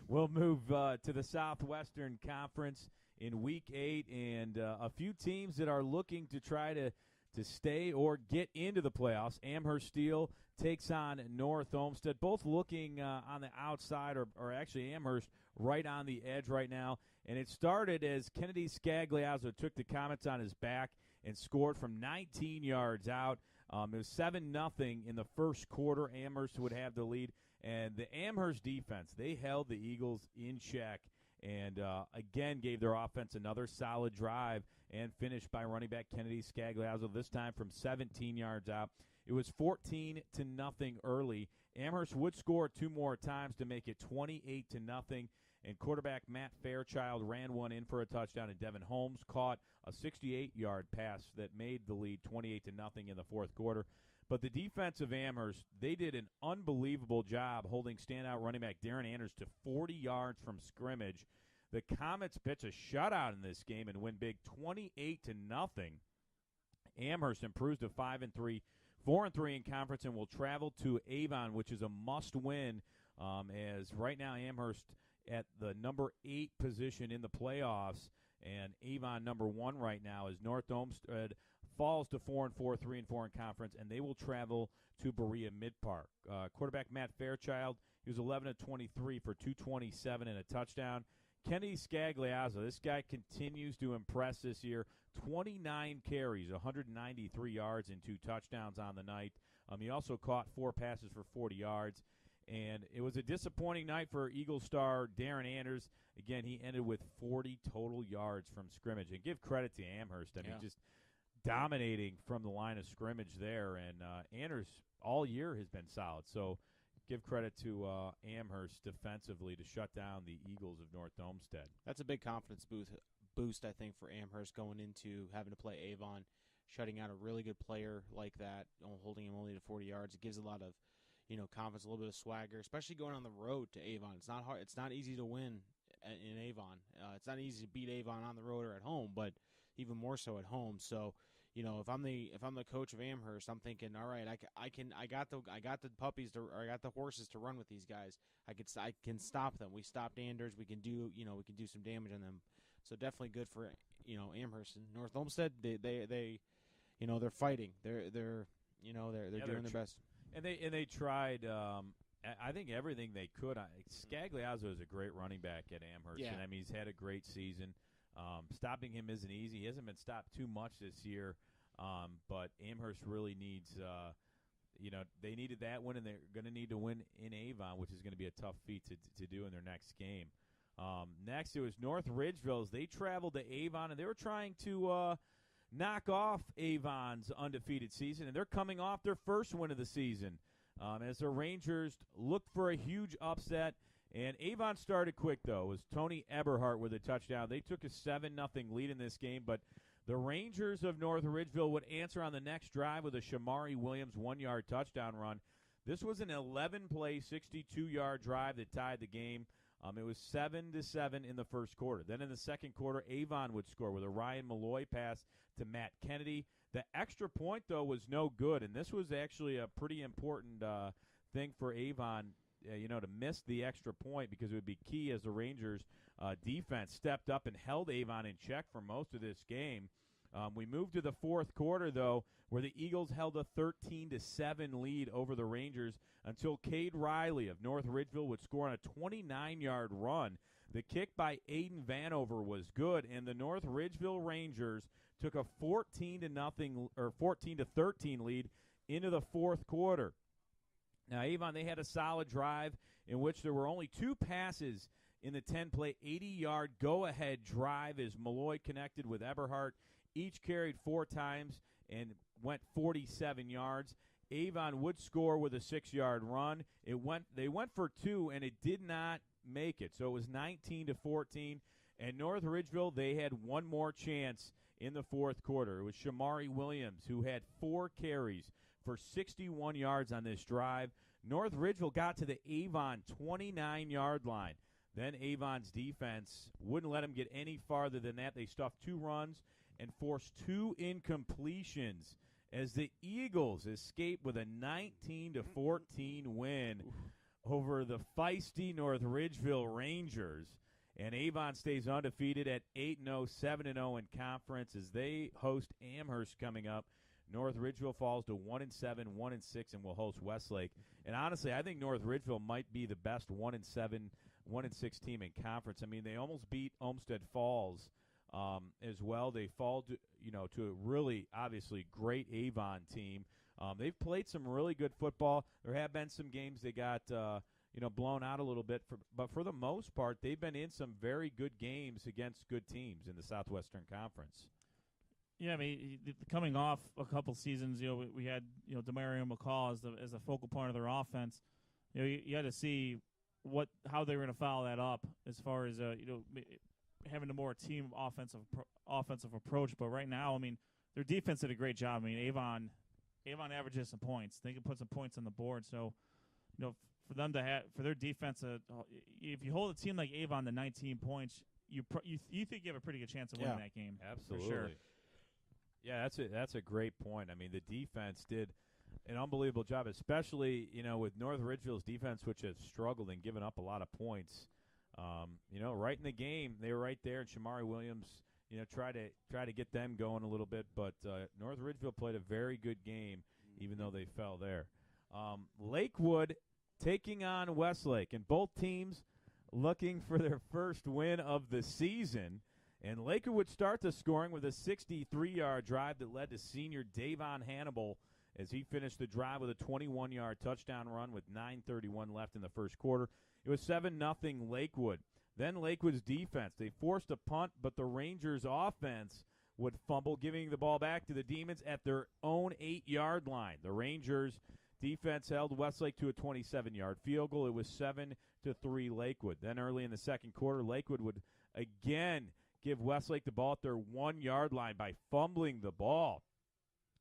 We'll move to the Southwestern Conference in Week 8, and a few teams that are looking to try to stay or get into the playoffs. Amherst Steel takes on North Olmsted, both looking on the outside, or actually Amherst right on the edge right now. And it started as Kennedy Scagliazzo took the Comets on his back and scored from 19 yards out. It was 7-0 in the first quarter. Amherst would have the lead. And the Amherst defense, they held the Eagles in check and, again, gave their offense another solid drive and finished by running back Kennedy Scagliazzo, this time from 17 yards out. It was 14-0 early. Amherst would score 2 more times to make it 28-0. And quarterback Matt Fairchild ran one in for a touchdown, and Devin Holmes caught a 68-yard pass that made the lead 28-0 in the fourth quarter. But the defense of Amherst, they did an unbelievable job holding standout running back Darren Anders to 40 yards from scrimmage. The Comets pitch a shutout in this game and win big 28-0. Amherst improves to 5-3, 4-3 in conference, and will travel to Avon, which is a must-win, as right now Amherst at the number 8 position in the playoffs, and Avon number 1 right now as North Olmsted falls to 4-4, 3-4 in conference, and they will travel to Berea Mid-Park. Quarterback Matt Fairchild, he was 11-23 for 227 and a touchdown. Kennedy Scagliazzo, this guy continues to impress this year. 29 carries, 193 yards, and 2 touchdowns on the night. He also caught 4 passes for 40 yards. And it was a disappointing night for Eagle star Darren Anders. Again, he ended with 40 total yards from scrimmage. And give credit to Amherst. I mean, just dominating from the line of scrimmage there. And Anders all year has been solid. So give credit to Amherst defensively to shut down the Eagles of North Olmsted. That's a big confidence boost, I think, for Amherst going into having to play Avon, shutting out a really good player like that, holding him only to 40 yards. It gives a lot of confidence, a little bit of swagger, especially going on the road to Avon. It's not hard. It's not easy to win in Avon. It's not easy to beat Avon on the road or at home, but even more so at home. So, if I'm the coach of Amherst, I'm thinking, all right, I got the puppies I got the horses to run with these guys. I can stop them. We stopped Anders. We can do some damage on them. So definitely good for Amherst and North Olmsted. They they're fighting. They're doing their best. And they tried, I think, everything they could. Scagliazzo is a great running back at Amherst. Yeah. And, I mean, he's had a great season. Stopping him isn't easy. He hasn't been stopped too much this year. But Amherst really needs, they needed that win, and they're going to need to win in Avon, which is going to be a tough feat to do in their next game. Next, it was North Ridgeville. They traveled to Avon, and they were trying to knock off Avon's undefeated season, and they're coming off their first win of the season as the Rangers looked for a huge upset. And Avon started quick, though. It was Tony Eberhardt with a touchdown. They took a 7-0 lead in this game, but the Rangers of North Ridgeville would answer on the next drive with a Shamari Williams 1-yard touchdown run. This was an 11-play, 62-yard drive that tied the game. It was 7-7 in the first quarter. Then in the second quarter, Avon would score with a Ryan Malloy pass to Matt Kennedy. The extra point, though, was no good, and this was actually a pretty important thing for Avon, to miss the extra point, because it would be key as the Rangers' defense stepped up and held Avon in check for most of this game. We moved to the fourth quarter, though, where the Eagles held a 13-7 lead over the Rangers until Cade Riley of North Ridgeville would score on a 29-yard run. The kick by Aiden Vanover was good, and the North Ridgeville Rangers took a 14-13 lead into the fourth quarter. Now, Avon, they had a solid drive in which there were only 2 passes in the 10-play, 80-yard go-ahead drive as Malloy connected with Eberhardt. Each carried 4 times and went 47 yards. Avon would score with a 6-yard run. They went for 2, and it did not make it. So it was 19-14. And North Ridgeville, they had one more chance in the fourth quarter. It was Shamari Williams, who had 4 carries for 61 yards on this drive. North Ridgeville got to the Avon 29-yard line. Then Avon's defense wouldn't let them get any farther than that. They stuffed 2 runs and forced 2 incompletions as the Eagles escape with a 19-14 win. over the feisty North Ridgeville Rangers. And Avon stays undefeated at 8-0, 7-0 in conference as they host Amherst coming up. North Ridgeville falls to 1-7, 1-6, and will host Westlake. And honestly, I think North Ridgeville might be the best 1-7, 1-6 team in conference. I mean, they almost beat Olmsted Falls as well. They fall to a really obviously great Avon team. They've played some really good football. There have been some games they got blown out a little bit, but for the most part, they've been in some very good games against good teams in the Southwestern Conference. Yeah, I mean, coming off a couple seasons, we had Demario McCall as the focal point of their offense. You had to see how they were going to follow that up as far as having a more team offensive approach. But right now, I mean, their defense did a great job. I mean, Avon averages some points. They can put some points on the board. So, for them to for their defense, if you hold a team like Avon to 19 points, you think you have a pretty good chance of winning that game. Absolutely. For sure. Yeah, that's a great point. I mean, the defense did an unbelievable job, especially with North Ridgeville's defense, which has struggled and given up a lot of points. Right in the game, they were right there, and Shamari Williams, try to get them going a little bit. But North Ridgeville played a very good game, even though they fell there. Lakewood taking on Westlake, and both teams looking for their first win of the season. And Lakewood would start the scoring with a 63-yard drive that led to senior Davon Hannibal as he finished the drive with a 21-yard touchdown run with 9:31 left in the first quarter. It was 7-0 Lakewood. Then Lakewood's defense, they forced a punt, but the Rangers' offense would fumble, giving the ball back to the Demons at their own 8-yard line. The Rangers' defense held Westlake to a 27-yard field goal. It was 7-3 Lakewood. Then early in the second quarter, Lakewood would again give Westlake the ball at their 1-yard line by fumbling the ball.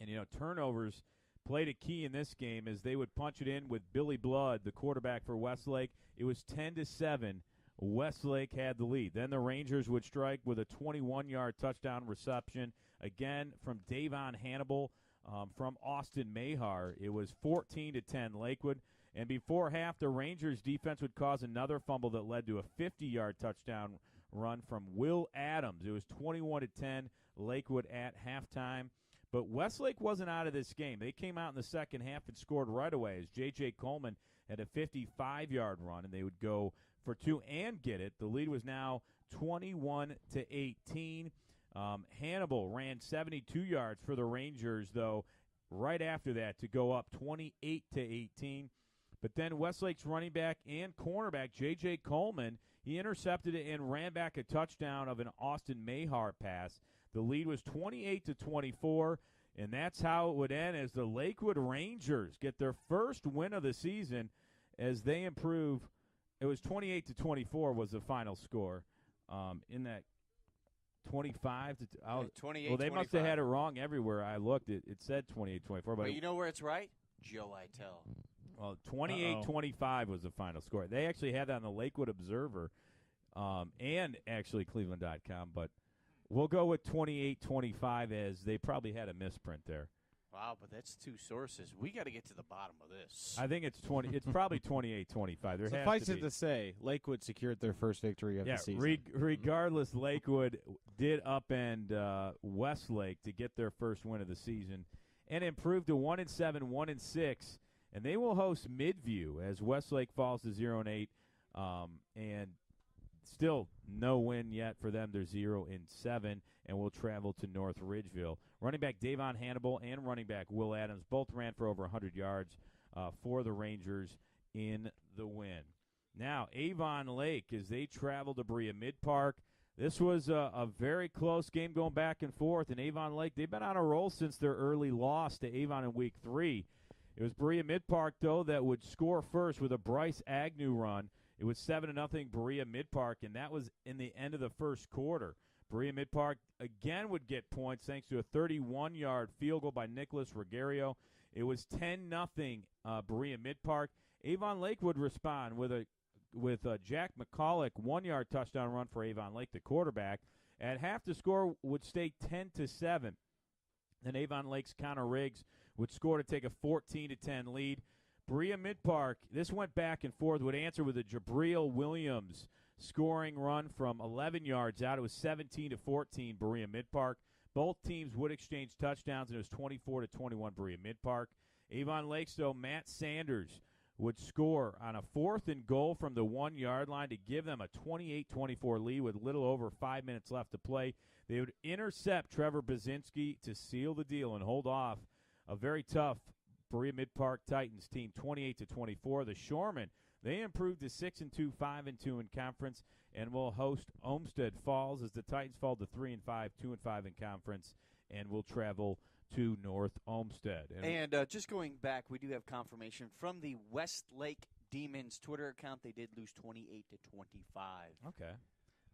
And, turnovers played a key in this game as they would punch it in with Billy Blood, the quarterback for Westlake. It was 10-7. Westlake had the lead. Then the Rangers would strike with a 21-yard touchdown reception, again from Davon Hannibal from Austin Mahar. It was 14-10 Lakewood. And before half, the Rangers' defense would cause another fumble that led to a 50-yard touchdown run from Will Adams. It was 21-10 Lakewood at halftime. But Westlake wasn't out of this game. They came out in the second half and scored right away as J.J. Coleman had a 55-yard run, and they would go for two and get it. The lead was now 21-18. Hannibal ran 72 yards for the Rangers, though, right after that to go up 28-18. But then Westlake's running back and cornerback, J.J. Coleman, he intercepted it and ran back a touchdown of an Austin Mahar pass. The lead was 28-24, and that's how it would end as the Lakewood Rangers get their first win of the season as they improve. It was 28-24 was the final score. In that 25 to 28. Well, they must have had it wrong everywhere. I looked. It said 28-24, but you know where it's right? Joe Itel. Well, 28-25 was the final score. They actually had that on the Lakewood Observer and actually Cleveland.com, but we'll go with 28-25 as they probably had a misprint there. Wow, but that's two sources. We got to get to the bottom of this. I think it's 20. It's probably 28-25. Suffice it to say, Lakewood secured their first victory of the season. Regardless, Lakewood did upend Westlake to get their first win of the season and improved to 1-7, 1-6. And they will host Midview as Westlake falls to 0-8, and still no win yet for them. They're 0-7, and will travel to North Ridgeville. Running back Davon Hannibal and running back Will Adams both ran for over 100 yards for the Rangers in the win. Now, Avon Lake, as they travel to Berea Mid-Park, this was a very close game going back and forth. And Avon Lake, they've been on a roll since their early loss to Avon in Week 3. It was Berea Mid-Park, though, that would score first with a Bryce Agnew run. It was 7-0 Berea Mid-Park, and that was in the end of the first quarter. Berea Mid-Park again would get points thanks to a 31-yard field goal by Nicholas Rogerio. It was 10-0 Berea Mid-Park. Avon Lake would respond with a Jack McCulloch 1-yard touchdown run for Avon Lake, the quarterback. At half, the score would stay 10-7. Then Avon Lake's Connor Riggs would score to take a 14-10 lead. Berea Mid-Park, this went back and forth, would answer with a Jabril Williams scoring run from 11 yards out. It was 17-14 Berea Mid-Park. Both teams would exchange touchdowns, and it was 24-21 Berea Mid-Park. Avon Lakes, though, Matt Sanders would score on a 4th and goal from the 1-yard line to give them a 28-24 lead with little over 5 minutes left to play. They would intercept Trevor Bazinski to seal the deal and hold off a very tough Berea Mid-Park Titans team, 28-24. The Shoremen, they improved to 6-2, 5-2 in conference, and will host Olmsted Falls as the Titans fall to 3-5, 2-5 in conference, and will travel to North Olmsted. And just going back, we do have confirmation from the Westlake Demons Twitter account. They did lose 28-25. Okay.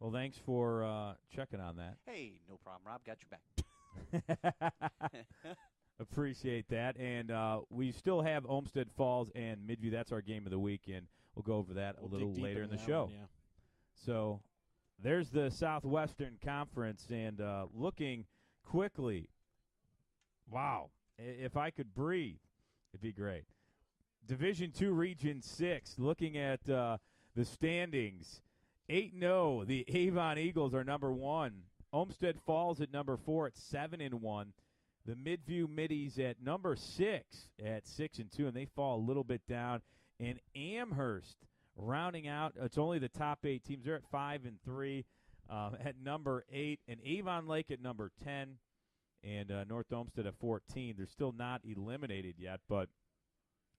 Well, thanks for checking on that. Hey, no problem, Rob. Got your back. Appreciate that. And we still have Olmsted Falls and Midview. That's our game of the week, and we'll go over that a little later in the show. One, yeah. So there's the Southwestern Conference, and looking quickly, wow, if I could breathe, it'd be great. Division II, Region 6, looking at the standings, 8-0, the Avon Eagles are number 1. Olmsted Falls at number 4 at 7-1. The Midview Middies at number 6 at 6-2, and they fall a little bit down. And Amherst rounding out, it's only the top 8 teams. They're at 5-3 at number 8, and Avon Lake at number 10, and North Olmsted at 14. They're still not eliminated yet, but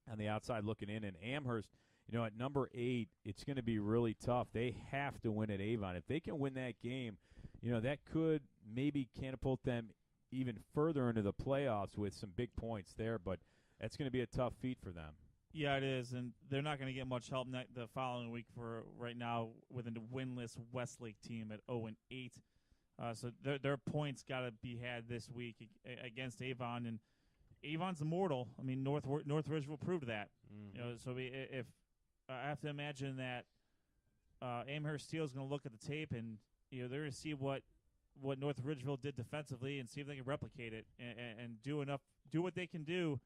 on the outside looking in. And Amherst, at number 8, it's going to be really tough. They have to win at Avon. If they can win that game, that could maybe catapult them even further into the playoffs with some big points there, but that's going to be a tough feat for them. Yeah, it is, and they're not going to get much help the following week for right now with a winless Westlake team at 0-8. So their points got to be had this week against Avon, and Avon's immortal. I mean, North Ridgeville proved that. Mm-hmm. So if I have to imagine that Amherst Steel is going to look at the tape, and they're going to see what North Ridgeville did defensively and see if they can replicate it and do what they can do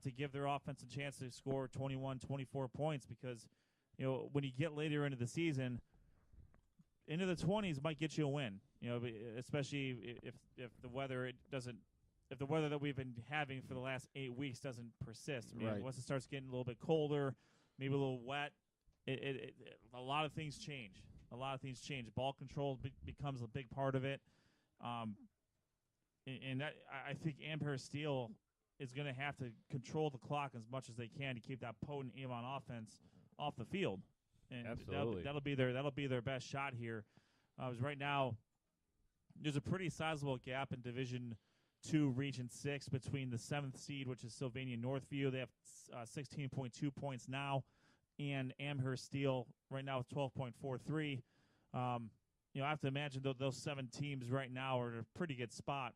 to give their offense a chance to score 21, 24 points, because when you get later into the season, into the 20s might get you a win. Especially if the weather that we've been having for the last 8 weeks doesn't persist. Right. Once it starts getting a little bit colder, maybe a little wet, a lot of things change. Ball control becomes a big part of it. And that, I think Amherst Steel is going to have to control the clock as much as they can to keep that potent Avon offense off the field. And absolutely, that'll be their best shot here. Because right now, there's a pretty sizable gap in Division II, Region 6 between the 7th seed, which is Sylvania Northview. They have 16.2 points now, and Amherst Steel right now with 12.43. I have to imagine those 7 teams right now are in a pretty good spot.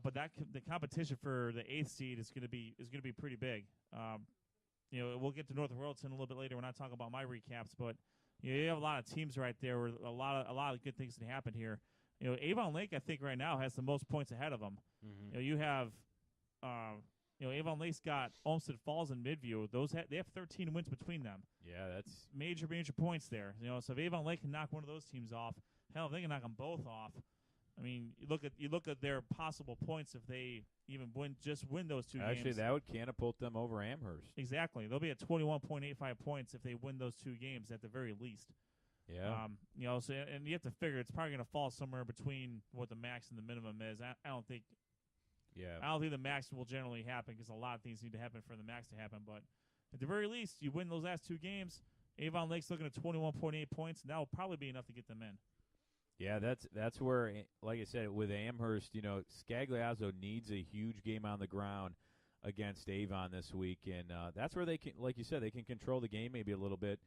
But the competition for the 8th seed is going to be pretty big. We'll get to North Royalton a little bit later when I talk about my recaps, but you have a lot of teams right there where a lot of good things can happen here. Avon Lake, I think right now has the most points ahead of them. Mm-hmm. You have Avon Lake's got Olmsted Falls and Midview. They have 13 wins between them. Yeah, that's major points there. So if Avon Lake can knock one of those teams off, hell, if they can knock them both off. I mean, you look at their possible points if they even win those 2 games. Actually, that would catapult them over Amherst. Exactly. They'll be at 21.85 points if they win those 2 games at the very least. Yeah. So and you have to figure it's probably going to fall somewhere between what the max and the minimum is. I don't think. Yeah. I don't think the max will generally happen because a lot of things need to happen for the max to happen. But at the very least, you win those last 2 games. Avon Lake's looking at 21.8 points, and that will probably be enough to get them in. Yeah, that's where, like I said, with Amherst, Scagliazzo needs a huge game on the ground against Avon this week, and that's where they can, like you said, they can control the game maybe a little bit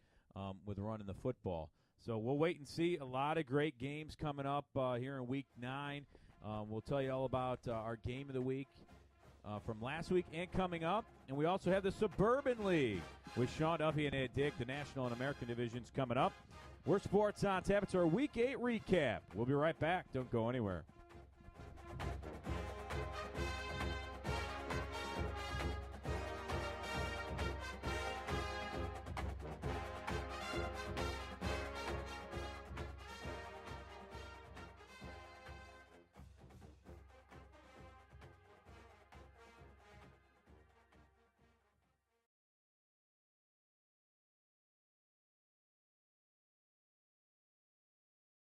with running the football. So we'll wait and see. A lot of great games coming up here in Week 9. We'll tell you all about our game of the week from last week and coming up, and we also have the Suburban League with Sean Duffy and Ed Dick, the National and American divisions coming up. We're Sports on Tap. It's our Week 8 recap. We'll be right back. Don't go anywhere.